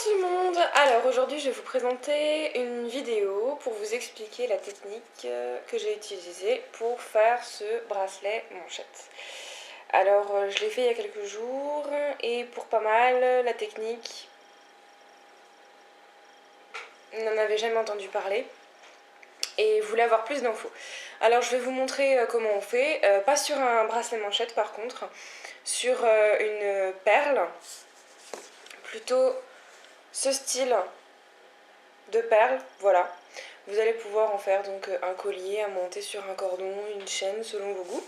tout le monde. Alors aujourd'hui je vais vous présenter une vidéo pour vous expliquer la technique que j'ai utilisée pour faire ce bracelet manchette. Alors je l'ai fait il y a quelques jours et pour pas mal la technique, n'en avait jamais entendu parler et voulait avoir plus d'infos. Alors je vais vous montrer comment on fait, pas sur un bracelet manchette par contre, sur une perle, plutôt ce style de perles, voilà. Vous allez pouvoir en faire donc un collier à monter sur un cordon, une chaîne selon vos goûts.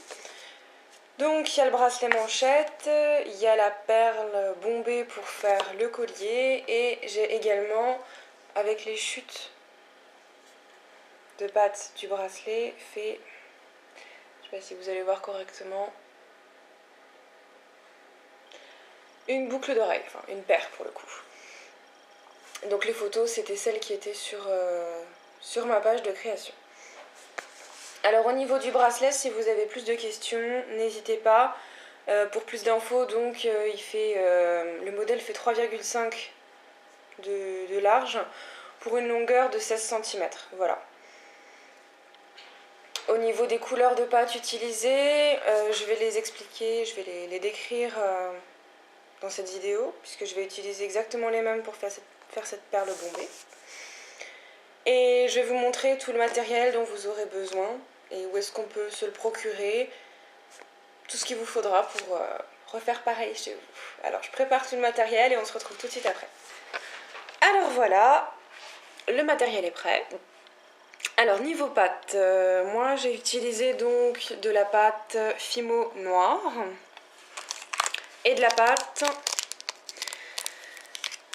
Donc il y a le bracelet manchette, il y a la perle bombée pour faire le collier et j'ai également, avec les chutes de pattes du bracelet, fait, je sais pas si vous allez voir correctement, une boucle d'oreille, enfin une paire pour le coup. Donc les photos c'était celles qui étaient sur ma page de création. Alors au niveau du bracelet, si vous avez plus de questions, n'hésitez pas. Pour plus d'infos, donc le modèle fait 3,5 de large pour une longueur de 16 cm. Voilà. Au niveau des couleurs de pâte utilisées, je vais les expliquer, je vais les décrire dans cette vidéo, puisque je vais utiliser exactement les mêmes pour faire cette perle bombée. Et je vais vous montrer tout le matériel dont vous aurez besoin et où est-ce qu'on peut se le procurer, tout ce qu'il vous faudra pour refaire pareil chez vous. Alors je prépare tout le matériel et on se retrouve tout de suite après. Alors voilà, le matériel est prêt. Alors niveau pâte, moi j'ai utilisé donc de la pâte Fimo noire et de la pâte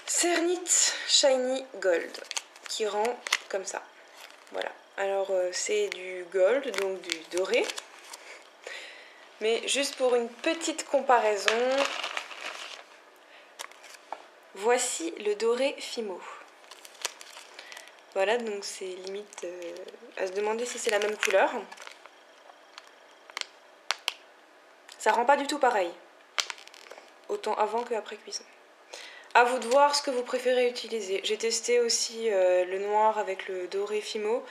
Cernit Shiny Gold qui rend comme ça. Voilà, alors c'est du gold, donc du doré. Mais juste pour une petite comparaison, voici le doré Fimo. Voilà, donc c'est limite à se demander si c'est la même couleur. Ça rend pas du tout pareil, autant avant que après cuisson. À vous de voir ce que vous préférez utiliser. J'ai testé aussi le noir avec le doré Fimo.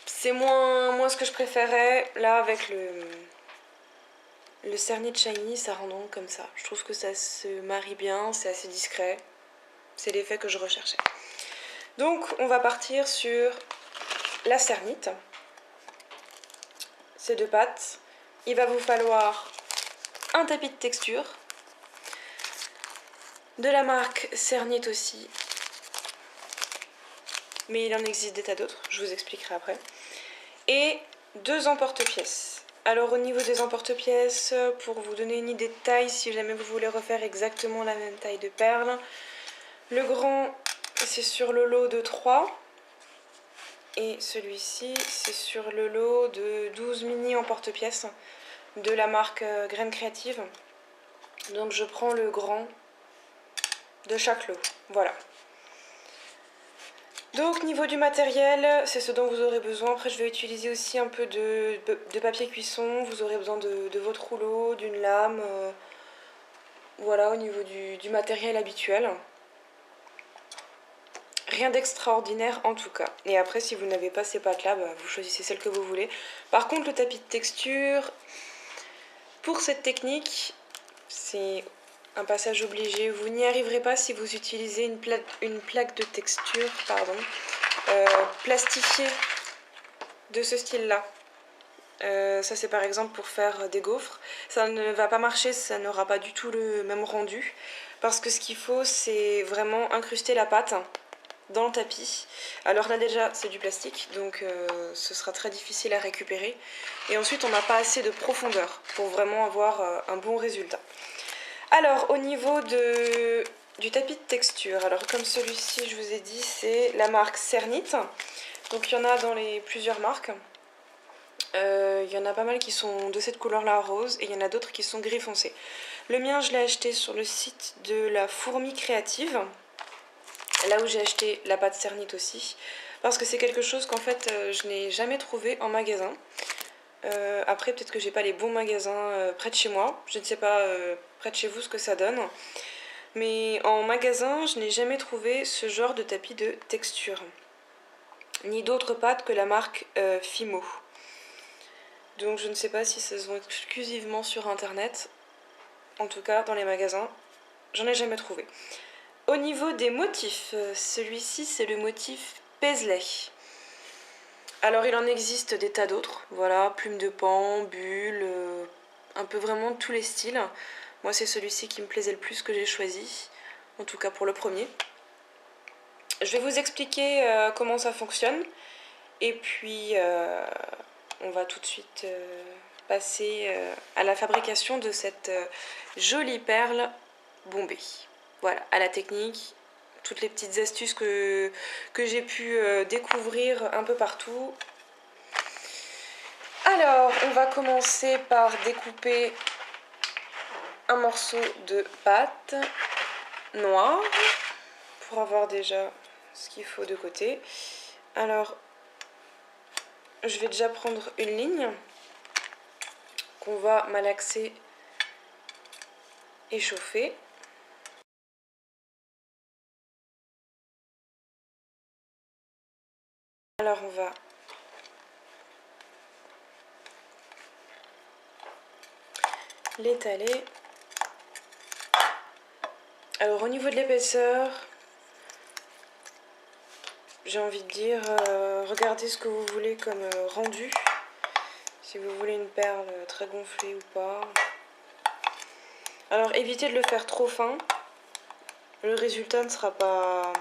C'est moins ce que je préférais. Là, avec le Cernit Shiny, ça rend donc comme ça. Je trouve que ça se marie bien, c'est assez discret. C'est l'effet que je recherchais. Donc, on va partir sur la Cernit. Ces deux pâtes. Il va vous falloir un tapis de texture. De la marque Cernit aussi. Mais il en existe des tas d'autres, je vous expliquerai après. Et 2 emporte-pièces. Alors au niveau des emporte-pièces, pour vous donner une idée de taille, si jamais vous voulez refaire exactement la même taille de perle, le grand c'est sur le lot de 3 et celui-ci c'est sur le lot de 12 mini emporte-pièces de la marque Graines Créatives. Donc je prends le grand de chaque lot, voilà. Donc niveau du matériel, c'est ce dont vous aurez besoin. Après je vais utiliser aussi un peu de papier cuisson. Vous aurez besoin de votre rouleau, d'une lame. Voilà au niveau du matériel habituel. Rien d'extraordinaire en tout cas. Et après si vous n'avez pas ces pâtes là, vous choisissez celle que vous voulez. Par contre le tapis de texture, pour cette technique, c'est un passage obligé. Vous n'y arriverez pas si vous utilisez une plaque de texture, plastifiée de ce style-là. Ça c'est par exemple pour faire des gaufres. Ça ne va pas marcher, ça n'aura pas du tout le même rendu. Parce que ce qu'il faut, c'est vraiment incruster la pâte dans le tapis. Alors là déjà c'est du plastique, donc ce sera très difficile à récupérer. Et ensuite on n'a pas assez de profondeur pour vraiment avoir un bon résultat. Alors au niveau du tapis de texture, alors comme celui-ci je vous ai dit c'est la marque Cernit. Donc il y en a dans plusieurs marques. Il y en a pas mal qui sont de cette couleur là rose et il y en a d'autres qui sont gris foncé. Le mien je l'ai acheté sur le site de la Fourmi Créative, là où j'ai acheté la pâte Cernit aussi, parce que c'est quelque chose qu'en fait je n'ai jamais trouvé en magasin. Après peut-être que j'ai pas les bons magasins près de chez moi, je ne sais pas près de chez vous ce que ça donne. Mais en magasin, je n'ai jamais trouvé ce genre de tapis de texture. Ni d'autres pâtes que la marque Fimo. Donc je ne sais pas si ça se vend exclusivement sur internet. En tout cas, dans les magasins, j'en ai jamais trouvé. Au niveau des motifs, celui-ci c'est le motif Paisley. Alors il en existe des tas d'autres, voilà, plume de pan, bulle, un peu vraiment tous les styles. Moi c'est celui-ci qui me plaisait le plus que j'ai choisi, en tout cas pour le premier. Je vais vous expliquer comment ça fonctionne et puis on va tout de suite passer à la fabrication de cette jolie perle bombée. Voilà, à la technique, toutes les petites astuces que j'ai pu découvrir un peu partout. Alors, on va commencer par découper un morceau de pâte noire pour avoir déjà ce qu'il faut de côté. Alors, je vais déjà prendre une ligne qu'on va malaxer et chauffer. Alors, on va l'étaler. Alors, au niveau de l'épaisseur, j'ai envie de dire, regardez ce que vous voulez comme rendu. Si vous voulez une perle très gonflée ou pas. Alors évitez de le faire trop fin. Le résultat ne sera pas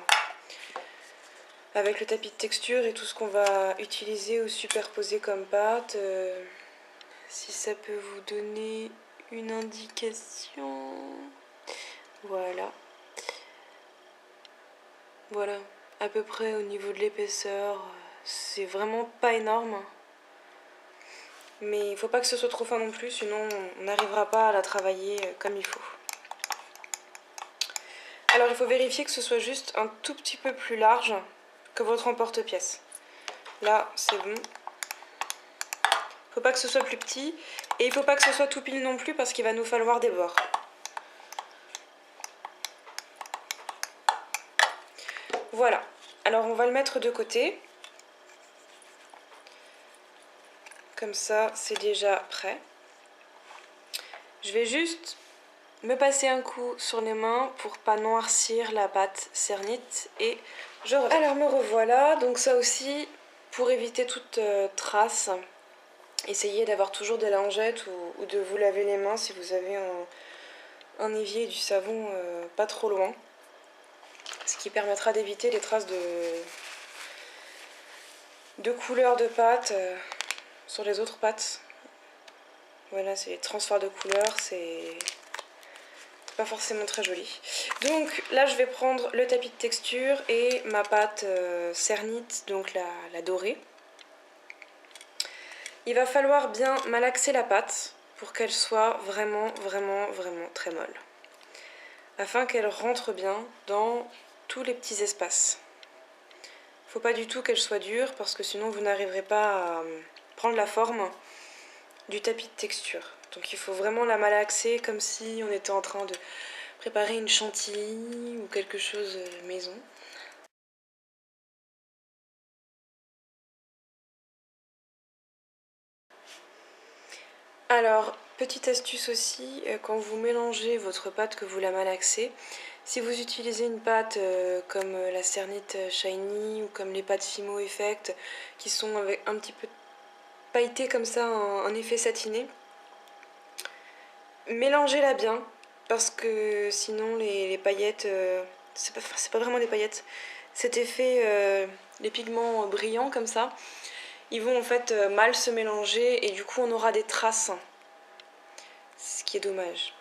avec le tapis de texture et tout ce qu'on va utiliser ou superposer comme pâte. Si ça peut vous donner une indication. Voilà. Voilà. À peu près au niveau de l'épaisseur. C'est vraiment pas énorme. Mais il ne faut pas que ce soit trop fin non plus, sinon on n'arrivera pas à la travailler comme il faut. Alors il faut vérifier que ce soit juste un tout petit peu plus large que votre emporte-pièce. Là, c'est bon. Il ne faut pas que ce soit plus petit. Et il ne faut pas que ce soit tout pile non plus parce qu'il va nous falloir des bords. Voilà. Alors on va le mettre de côté. Comme ça, c'est déjà prêt. Je vais juste me passer un coup sur les mains pour pas noircir la pâte cernite et je reviens. Alors me revoilà, donc ça aussi pour éviter toute trace, essayez d'avoir toujours des lingettes ou de vous laver les mains si vous avez un évier et du savon pas trop loin, ce qui permettra d'éviter les traces de couleur de pâte sur les autres pâtes. Voilà, c'est les transferts de couleur, c'est pas forcément très joli. Donc là je vais prendre le tapis de texture et ma pâte cernite, donc la dorée. Il va falloir bien malaxer la pâte pour qu'elle soit vraiment très molle, afin qu'elle rentre bien dans tous les petits espaces. Faut pas du tout qu'elle soit dure parce que sinon vous n'arriverez pas à prendre la forme du tapis de texture. Donc il faut vraiment la malaxer comme si on était en train de préparer une chantilly ou quelque chose maison. Alors, petite astuce aussi, quand vous mélangez votre pâte, que vous la malaxez, si vous utilisez une pâte comme la Cernite Shiny ou comme les pâtes Fimo Effect, qui sont avec un petit peu pailletées comme ça, un effet satiné, mélangez-la bien, parce que sinon les paillettes, c'est pas vraiment des paillettes, cet effet, les pigments brillants comme ça, ils vont en fait mal se mélanger et du coup on aura des traces, ce qui est dommage.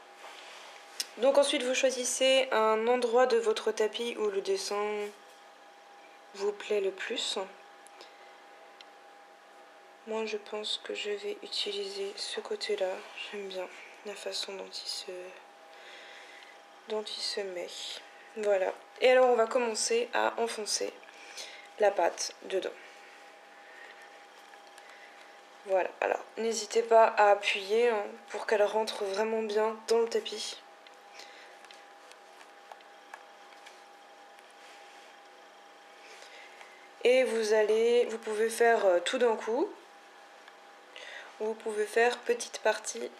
Donc ensuite vous choisissez un endroit de votre tapis où le dessin vous plaît le plus. Moi je pense que je vais utiliser ce côté-là, j'aime bien la façon dont il se met. Voilà. Et alors on va commencer à enfoncer la pâte dedans. Voilà, alors n'hésitez pas à appuyer pour qu'elle rentre vraiment bien dans le tapis. Et vous pouvez faire tout d'un coup, ou vous pouvez faire petite partie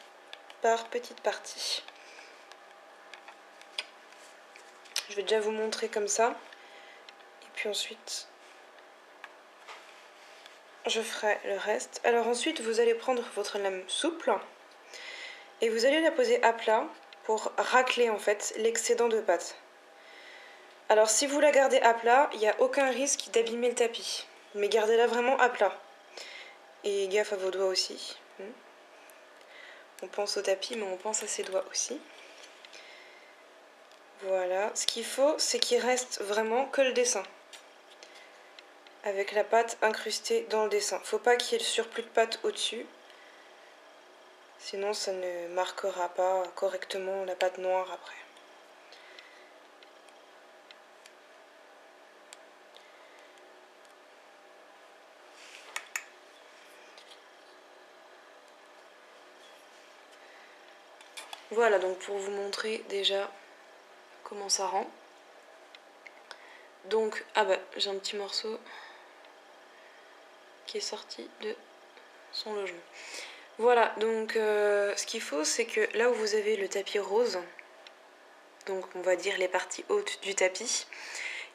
par petite partie. Je vais déjà vous montrer comme ça. Et puis ensuite, je ferai le reste. Alors ensuite, vous allez prendre votre lame souple et vous allez la poser à plat pour racler en fait l'excédent de pâte. Alors si vous la gardez à plat, il n'y a aucun risque d'abîmer le tapis. Mais gardez-la vraiment à plat. Et gaffe à vos doigts aussi. On pense au tapis, mais on pense à ses doigts aussi. Voilà. Ce qu'il faut, c'est qu'il reste vraiment que le dessin. Avec la pâte incrustée dans le dessin. Faut pas qu'il y ait le surplus de pâte au-dessus. Sinon, ça ne marquera pas correctement la pâte noire après. Voilà, donc pour vous montrer déjà comment ça rend. Donc, ah bah, j'ai un petit morceau qui est sorti de son logement. Voilà, donc ce qu'il faut, c'est que là où vous avez le tapis rose, donc on va dire les parties hautes du tapis,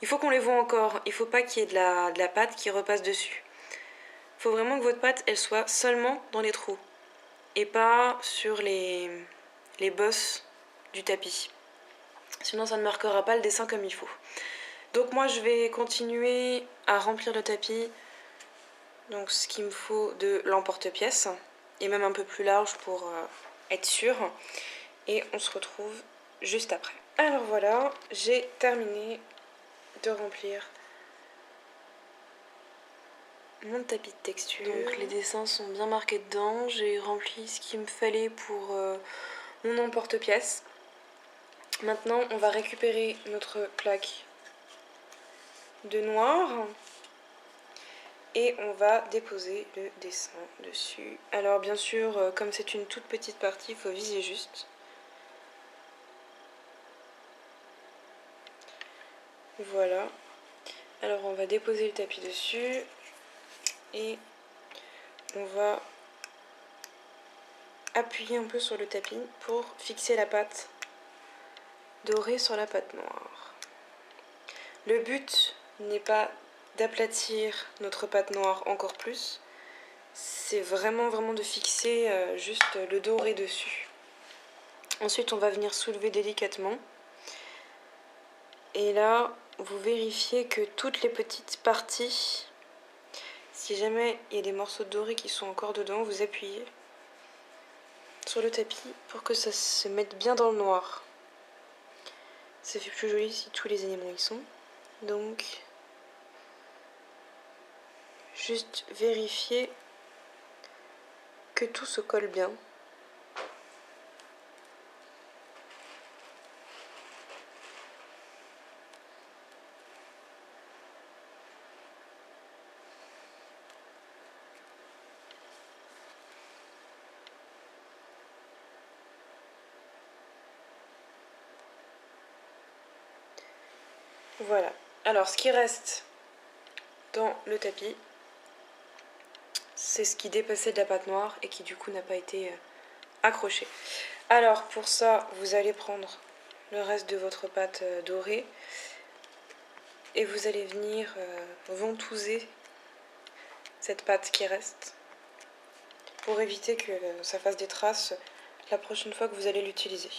il faut qu'on les voit encore. Il ne faut pas qu'il y ait de la pâte qui repasse dessus. Il faut vraiment que votre pâte, elle soit seulement dans les trous et pas sur les bosses du tapis. Sinon, ça ne marquera pas le dessin comme il faut. Donc moi, je vais continuer à remplir le tapis. Donc ce qu'il me faut de l'emporte-pièce, et même un peu plus large pour être sûr. Et on se retrouve juste après. Alors voilà, j'ai terminé de remplir mon tapis de texture. Donc les dessins sont bien marqués dedans. J'ai rempli ce qu'il me fallait pour mon emporte-pièce. Maintenant, on va récupérer notre plaque de noir. Et on va déposer le dessin dessus. Alors bien sûr, comme c'est une toute petite partie, il faut viser juste. Voilà. Alors on va déposer le tapis dessus. Et on va appuyer un peu sur le tapis pour fixer la pâte dorée sur la pâte noire. Le but n'est pas d'aplatir notre pâte noire encore plus. C'est vraiment de fixer juste le doré dessus. Ensuite, on va venir soulever délicatement. Et là, vous vérifiez que toutes les petites parties, si jamais il y a des morceaux de doré qui sont encore dedans, vous appuyez sur le tapis pour que ça se mette bien dans le noir. Ça fait plus joli si tous les éléments y sont. Donc, juste vérifier que tout se colle bien. Voilà. Alors, ce qui reste dans le tapis, c'est ce qui dépassait de la pâte noire et qui du coup n'a pas été accroché. Alors, pour ça, vous allez prendre le reste de votre pâte dorée et vous allez venir ventouser cette pâte qui reste pour éviter que ça fasse des traces la prochaine fois que vous allez l'utiliser.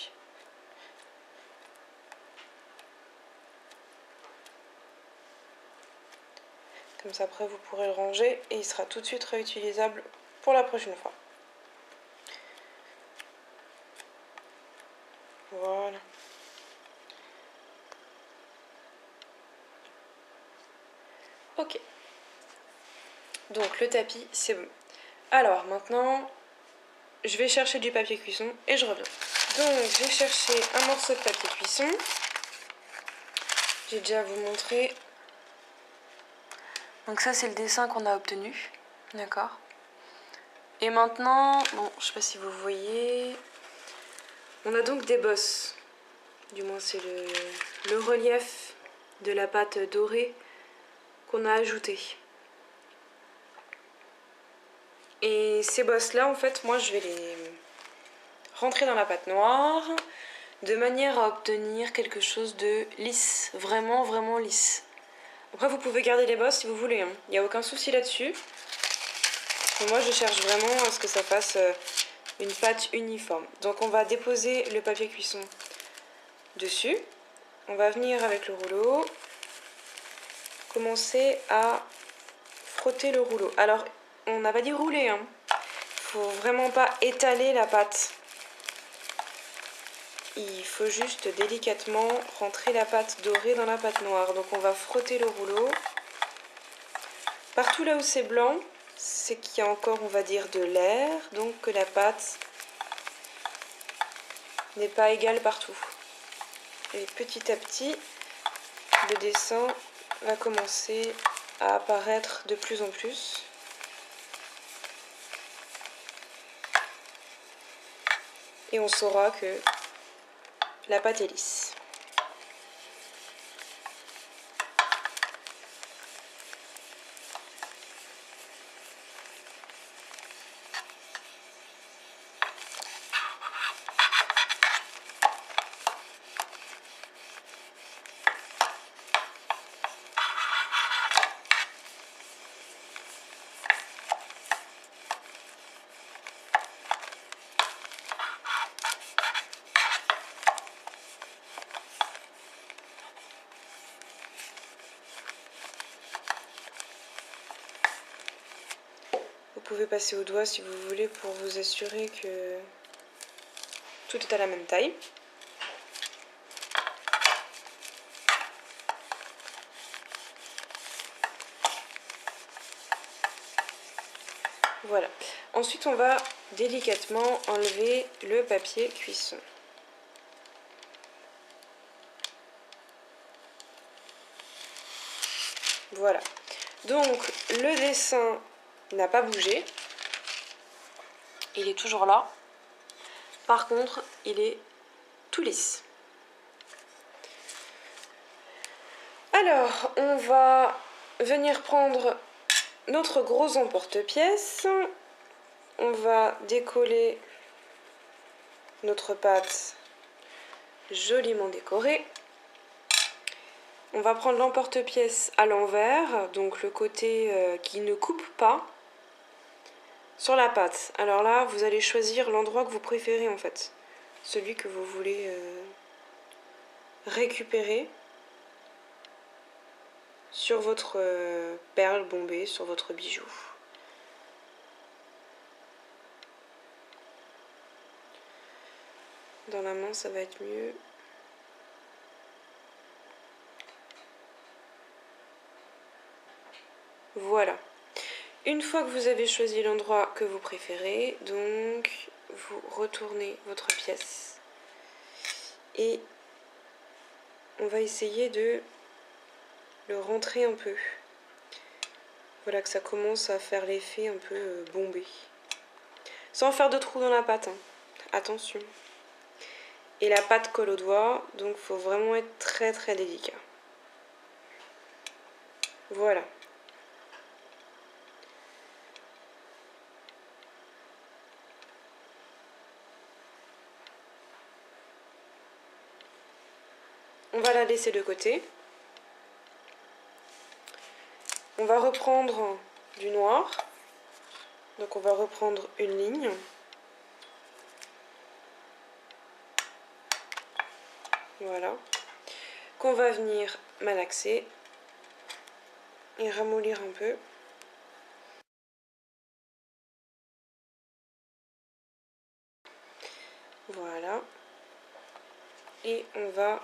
Comme ça, après, vous pourrez le ranger et il sera tout de suite réutilisable pour la prochaine fois. Voilà. Ok. Donc, le tapis, c'est bon. Alors, maintenant, je vais chercher du papier cuisson et je reviens. Donc, j'ai cherché un morceau de papier cuisson. J'ai déjà à vous montrer. Donc ça, c'est le dessin qu'on a obtenu. D'accord. Et maintenant, bon, je sais pas si vous voyez, on a donc des bosses. Du moins, c'est le relief de la pâte dorée qu'on a ajoutées. Et ces bosses là en fait moi je vais les rentrer dans la pâte noire de manière à obtenir quelque chose de lisse, vraiment vraiment lisse. Après vous pouvez garder les bosses si vous voulez, hein. Il n'y a aucun souci là-dessus. Moi je cherche vraiment à ce que ça fasse une pâte uniforme. Donc on va déposer le papier cuisson dessus. On va venir avec le rouleau, commencer à frotter le rouleau. Alors on n'a pas dit rouler, hein. Faut vraiment pas étaler la pâte. Il faut juste délicatement rentrer la pâte dorée dans la pâte noire. Donc on va frotter le rouleau. Partout là où c'est blanc, c'est qu'il y a encore, on va dire, de l'air. Donc que la pâte n'est pas égale partout. Et petit à petit, le dessin va commencer à apparaître de plus en plus. Et on saura que la pâte est lisse. Vous pouvez passer au doigt si vous voulez pour vous assurer que tout est à la même taille. Voilà. Ensuite, on va délicatement enlever le papier cuisson. Voilà. Donc, le dessin n'a pas bougé. Il est toujours là. Par contre, il est tout lisse. Alors, on va venir prendre notre gros emporte-pièce. On va décoller notre pâte joliment décorée. On va prendre l'emporte-pièce à l'envers, donc le côté qui ne coupe pas, sur la pâte. Alors là, vous allez choisir l'endroit que vous préférez en fait. Celui que vous voulez récupérer sur votre perle bombée, sur votre bijou. Dans la main, ça va être mieux. Voilà. Une fois que vous avez choisi l'endroit que vous préférez, donc vous retournez votre pièce et on va essayer de le rentrer un peu. Voilà que ça commence à faire l'effet un peu bombé. Sans faire de trous dans la pâte, hein. Attention. Et la pâte colle au doigt, donc il faut vraiment être très très délicat. Voilà. On va la laisser de côté. On va reprendre du noir. Donc on va reprendre une ligne. Voilà. Qu'on va venir malaxer et ramollir un peu. Voilà. Et on va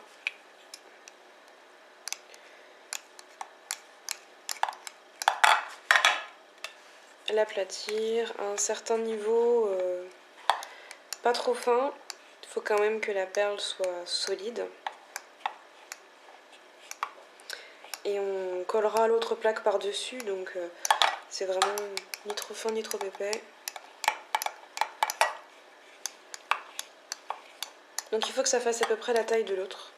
l'aplatir à un certain niveau, pas trop fin. Il faut quand même que la perle soit solide. Et on collera l'autre plaque par-dessus, donc c'est vraiment ni trop fin ni trop épais. Donc il faut que ça fasse à peu près la taille de l'autre.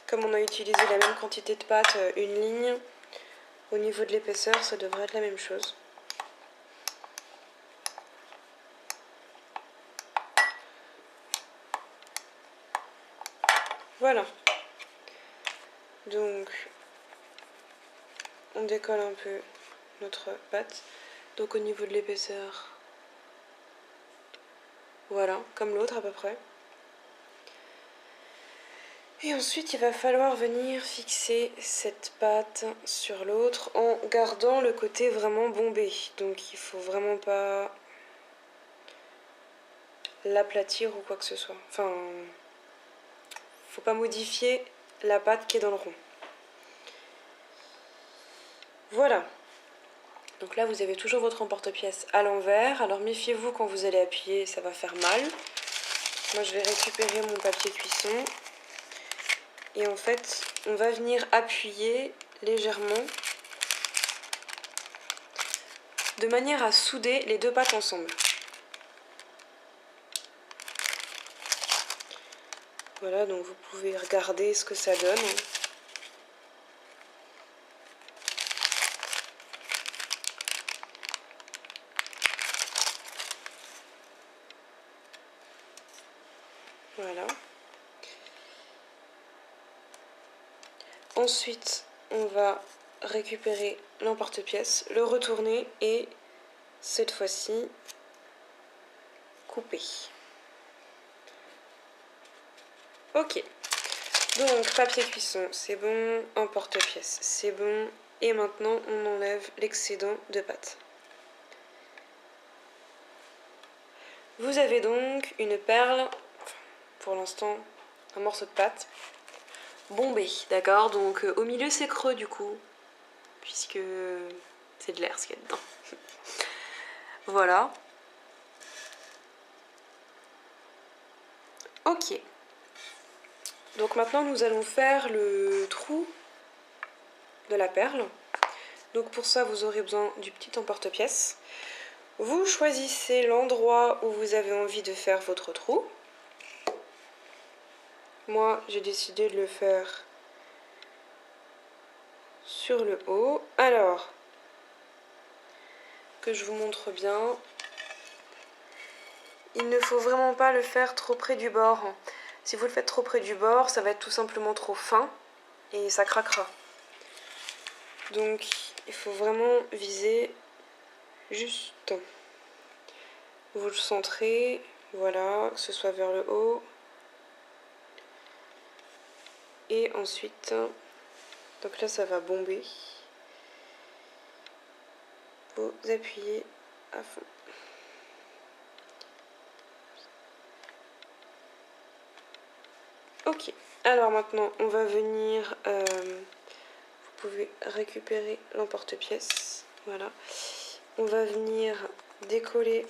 Comme on a utilisé la même quantité de pâte, une ligne, Au niveau de l'épaisseur, ça devrait être la même chose. Voilà. Donc, on décolle un peu notre pâte. Donc au niveau de l'épaisseur, voilà, comme l'autre à peu près. Et ensuite, il va falloir venir fixer cette pâte sur l'autre en gardant le côté vraiment bombé. Donc il faut vraiment pas l'aplatir ou quoi que ce soit. Enfin, faut pas modifier la pâte qui est dans le rond. Voilà. Donc là, vous avez toujours votre emporte-pièce à l'envers. Alors méfiez-vous quand vous allez appuyer, ça va faire mal. Moi, je vais récupérer mon papier cuisson. Et en fait, on va venir appuyer légèrement de manière à souder les deux pâtes ensemble. Voilà, donc vous pouvez regarder ce que ça donne. Voilà. Ensuite, on va récupérer l'emporte-pièce, le retourner et cette fois-ci couper. Ok. Donc papier cuisson, c'est bon, emporte-pièce, c'est bon. Et maintenant, on enlève l'excédent de pâte. Vous avez donc une perle, pour l'instant, un morceau de pâte bombé, d'accord? Donc au milieu c'est creux du coup, puisque c'est de l'air ce qu'il y a dedans. Voilà. Ok. Donc maintenant nous allons faire le trou de la perle. Donc pour ça vous aurez besoin du petit emporte-pièce. Vous choisissez l'endroit où vous avez envie de faire votre trou. Moi j'ai décidé de le faire sur le haut. Alors, que je vous montre bien. Il ne faut vraiment pas le faire trop près du bord. Si vous le faites trop près du bord, ça va être tout simplement trop fin et ça craquera. Donc il faut vraiment viser juste. Vous le centrez, voilà, que ce soit vers le haut. Et ensuite, donc là ça va bomber. Vous appuyez à fond. Ok, alors maintenant on va venir, vous pouvez récupérer l'emporte-pièce, voilà. On va venir décoller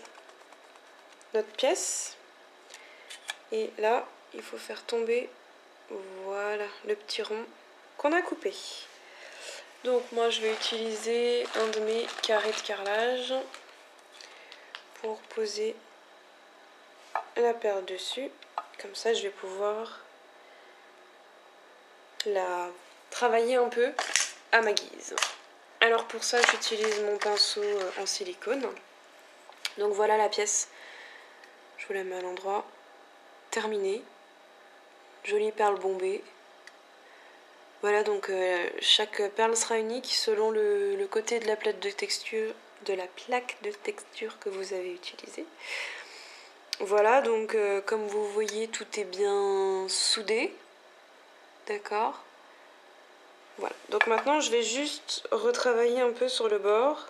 notre pièce et là il faut faire tomber, voilà, le petit rond qu'on a coupé. Donc moi je vais utiliser un de mes carrés de carrelage pour poser la perle dessus, comme ça je vais pouvoir la travailler un peu à ma guise. Alors pour ça j'utilise mon pinceau en silicone. Donc voilà la pièce, je vous la mets à l'endroit, terminée, jolie perle bombée. Voilà, donc chaque perle sera unique selon le côté de la plaque de texture, que vous avez utilisé. Voilà, donc comme vous voyez, tout est bien soudé. D'accord. Voilà, donc maintenant je vais juste retravailler un peu sur le bord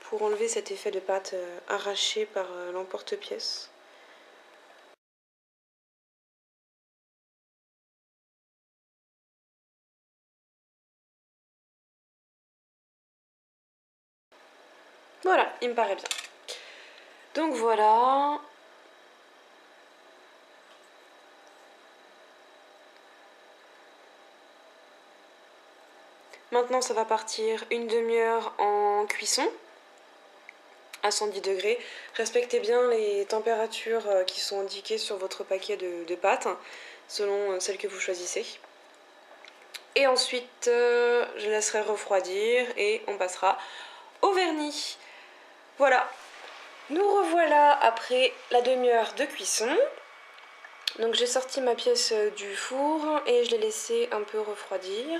pour enlever cet effet de pâte arraché par l'emporte-pièce. Voilà, il me paraît bien. Donc voilà. Maintenant ça va partir une demi-heure en cuisson à 110 degrés. Respectez bien les températures qui sont indiquées sur votre paquet de pâtes, selon celle que vous choisissez. Et ensuite, je laisserai refroidir et on passera au vernis. Voilà, nous revoilà après la demi-heure de cuisson. Donc j'ai sorti ma pièce du four et je l'ai laissée un peu refroidir.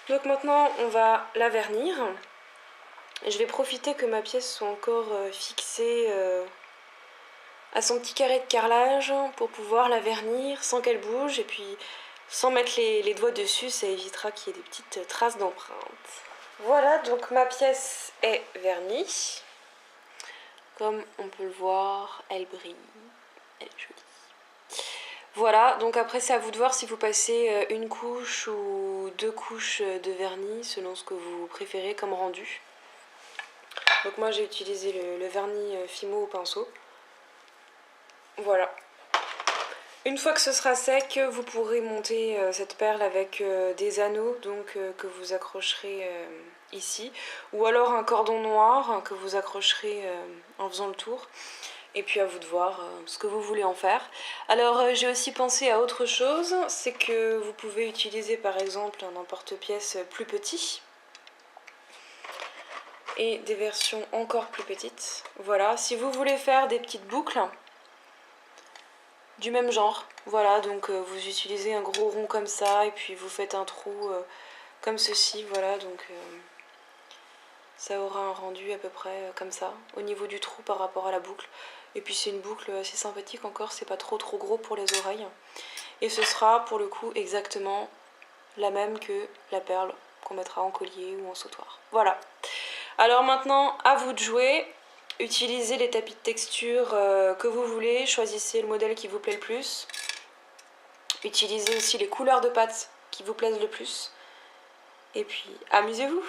Donc maintenant on va la vernir. Je vais profiter que ma pièce soit encore fixée à son petit carré de carrelage pour pouvoir la vernir sans qu'elle bouge et puis sans mettre les doigts dessus, ça évitera qu'il y ait des petites traces d'empreintes. Voilà, donc ma pièce est vernie. Comme on peut le voir, elle brille, elle est jolie. Voilà, donc après c'est à vous de voir si vous passez une couche ou 2 couches de vernis selon ce que vous préférez comme rendu. Donc moi j'ai utilisé le vernis Fimo au pinceau. Voilà. Une fois que ce sera sec, vous pourrez monter cette perle avec des anneaux donc, que vous accrocherez ici. Ou alors un cordon noir que vous accrocherez en faisant le tour. Et puis à vous de voir ce que vous voulez en faire. Alors j'ai aussi pensé à autre chose, c'est que vous pouvez utiliser par exemple un emporte-pièce plus petit. Et des versions encore plus petites. Voilà, si vous voulez faire des petites boucles du même genre, voilà, donc vous utilisez un gros rond comme ça et puis vous faites un trou comme ceci, voilà, donc ça aura un rendu à peu près comme ça, au niveau du trou par rapport à la boucle. Et puis c'est une boucle assez sympathique encore, c'est pas trop gros pour les oreilles. Et ce sera pour le coup exactement la même que la perle qu'on mettra en collier ou en sautoir. Voilà. Alors maintenant, à vous de jouer. Utilisez les tapis de texture que vous voulez, choisissez le modèle qui vous plaît le plus. Utilisez aussi les couleurs de pâte qui vous plaisent le plus. Et puis, amusez-vous!